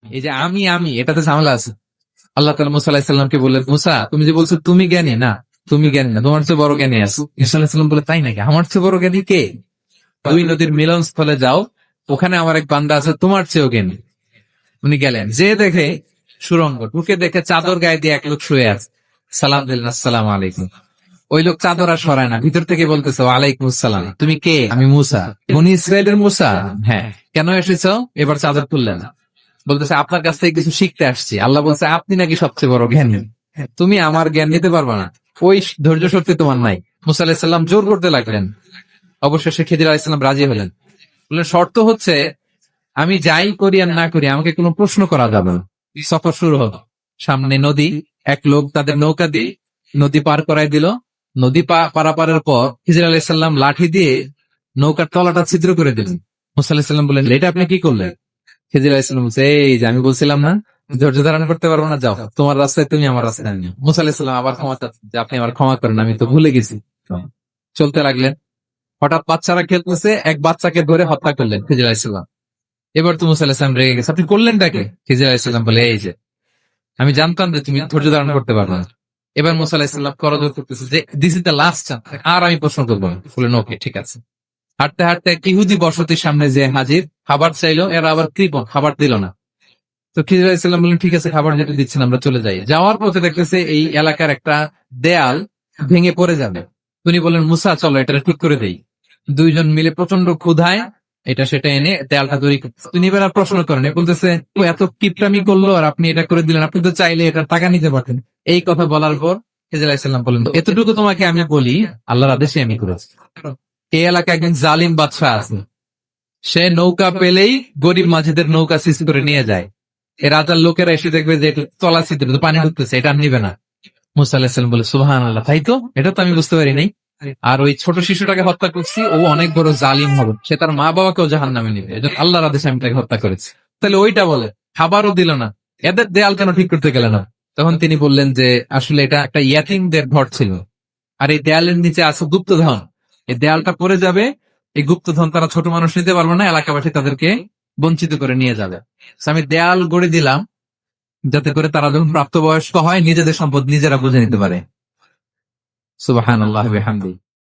এই যে আমি এটাতে ঝামেলা আছে। আল্লাহ তাআলা মুসা আলাইহিস সালামকে বললেন, মুসা তুমি যে বলছো তুমি জ্ঞানী, না তুমি জ্ঞানী না, তোমার চেয়ে বড় জ্ঞানী আছে। ঈসা আলাইহিস সালাম বলে, তাই নাকি? আমার চেয়ে বড় জ্ঞানী কে? দুই নদীর মিলনস্থলে যাও, ওখানে আমার এক বান্দা আছে তোমার চেয়েও জ্ঞানী। উনি গেলেন, যে দেখে সুরঙ্গ, ঢুকে দেখে চাদর গায়ে দিয়ে এক লোক শুয়ে আছে। সালাম দিলেন, আসসালামু আলাইকুম। ওই লোক চাদর আর সরায় না, ভিতর থেকে বলতেছে, ওয়ালাইকুম আসসালাম। তুমি কে? আমি মুসা। বনি ইসরায়েলের মুসা? হ্যাঁ। কেন এসেছো? এবার চাদর তুললেন। বলতেছে, আপনার কাছ থেকে কিছু শিখতে আসছি। আল্লাহ বলছে, আপনি নাকি সবচেয়ে বড় জ্ঞানী, তুমি আমার জ্ঞান নিতে পারবে না। ওই ধৈর্য শক্তি তোমার নাই। মুসা আলাইহিস সালাম জোর করতে লাগলেন। অবশেষে খিদির আলাইহিস সালাম রাজি হলেন। বললেন, শর্ত হচ্ছে আমি যাই করি আর না করি আমাকে কোনো প্রশ্ন করা যাবে না। সফর শুরু হলো। সামনে নদী, এক লোক তাদের নৌকা দিয়ে নদী পার করাই দিল। নদী পারাপারের পর খিজির আলাইহিস সালাম লাঠি দিয়ে নৌকার তলাটা ছিদ্র করে দিলেন। মুসা আলাইহিস সালাম বললেন, এটা আপনি কি করলেন? খিজির আলাইহিস সালাম বলছে, এই যে আমি বলছিলাম না ধৈর্য ধারণ করতে পারবো না, যাও তোমার রাস্তায় তুমি, আমার রাস্তায় নিও। মুসা আলাইহিস সালাম আবার ক্ষমা চাচ্ছেন যে আপনি আমার ক্ষমা করেন, আমি তো ভুলে গেছি। চলতে লাগলেন। হঠাৎ বাচ্চারা খেলতেছে, এক বাচ্চাকে ধরে হত্যা করলেন খিজির আলাইহিস সালাম। এবার তো মুসা আলাইহিস সালাম রেগে গেছে, আপনি করলেনটাকে? খিজির আলাইহিস সালাম বলে, এই যে আমি জানতাম যে তুমি ধৈর্য ধারণ করতে পারবে না। এবার মুসা আলাইহিস সালাম করজোর করতেছে যে this is the last chance, আর আমি প্রশ্ন করবো না। বললেন, ওকে ঠিক আছে। হাঁটতে হাঁটতে এক ইহুদি বসতির সামনে যে হাজির, খাবার চাইলো, এরা আবার কৃপণ, খাবার দিল না। তো খিজির আলাইহিস সালাম বললেন, ঠিক আছে, খাবার যেটা দিচ্ছেন আমরা চলে যাই। যাওয়ার পথে দেখতেছে এই এলাকার একটা দেয়াল ভেঙে পড়ে যাবে। তিনি বললেন, মুসা চলো এটা ঠিক করে দেই। দুইজন মিলে প্রচন্ড ক্ষুধায় এটা সেটা এনে দেয়ালটা তৈরি করতে, তিনি এবার আর প্রশ্ন করেন, বলতেছে, ও এত কিপটামি করলো আর আপনি এটা করে দিলেন, আপনি তো চাইলে এটা টাকা নিতে পারতেন। এই কথা বলার পর খিজির আলাইহিস সালাম বলেন, এতটুকু তোমাকে আমি বলি, আল্লাহর আদেশে আমি করেছি। এই এলাকায় একজন জালিম বাদশাহ আছে, সে নৌকা পেলেই গরিব মাঝিদের নৌকা সিজ করে নিয়ে যায়। এ রাজার লোকেরা এসে দেখবে যে এটা তলা ছিদ্র, তো পানি ঢুকতেছে, এটা আর নিবে না। মুসা আলাইহিস সালাম বলে, সুবহানাল্লাহ, তাই তো, এটা তো আমি বুঝতে পারি নাই। আর ওই ছোট শিশুটাকে হত্যা করছি, ও অনেক বড় জালিম হবে, সে তার মা বাবাকেও জাহান্নামে নিবে, এটা আল্লাহর আদেশে আমি তাকে হত্যা করেছি। তাহলে ওইটা বলে, খাবারও দিল না, এদের দেয়াল কেন ঠিক করতে গেল না? তখন তিনি বললেন যে আসলে এটা একটা ইয়াতীমদের ঘর ছিল, আর এই দেয়ালের নিচে আছে গুপ্তধন। এই দেয়ালটা পড়ে যাবে, এই গুপ্তধন তারা ছোট মানুষ নিতে পারবে না, এলাকাবাসী তাদেরকে বঞ্চিত করে নিয়ে যাবে। So আমি দেয়াল গড়ে দিলাম যাতে করে তারা যখন প্রাপ্তবয়স্ক হয় নিজেদের সম্পদ নিজেরা বুঝে নিতে পারে। সুবহানাল্লাহি ওয়া বিহামদিহি।